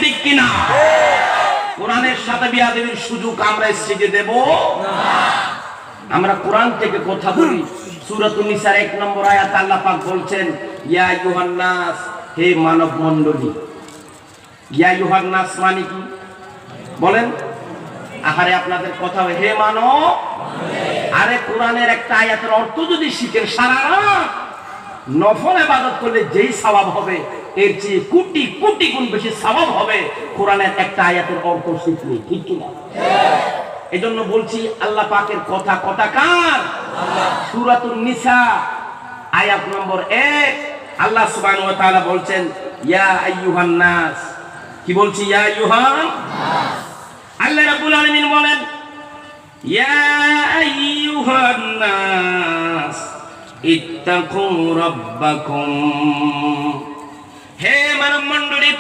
ঠিক কিনা? কোরআনের সাথে বিয়াদবির সুযোগ আমরা শিখে দেব না। আমরা কোরআন থেকে কথা বলি। সূরাতুন নিসার 1 নম্বর আয়াত আল্লাহ পাক বলছেন, ইয়া আইয়ুহান নাস, হে মানব মণ্ডলী। ইয়া আইয়ুহান নাস মানে কি বলেন? আহারে আপনাদের কথা, হে মানব। আরে কোরআনের একটা আয়াতের অর্থ যদি শিখেন, সারা রাত নফল ইবাদত করলে যেই সওয়াব হবে এর চেয়ে কোটি কোটি গুণ বেশি সওয়াব হবে কোরআনের একটা আয়াতের অর্থ শিখলে। ঠিক কিনা? এজন্য বলছি, আল্লাহ পাকের কথা, কথা কার? সূরাতুন নিসা আয়াত নম্বর 1 আল্লাহ সুবহানাহু ওয়া তাআলা বলছেন, ইয়া আইয়ুহান নাস। কি বলছি? ইয়া আইয়ুহান নাস। আল্লাহ রাব্বুল আলামিন বলেন, ইয়া আইয়ুহান নাস ইত্তাকু রাব্বাকুম। হে মানব মণ্ডলী,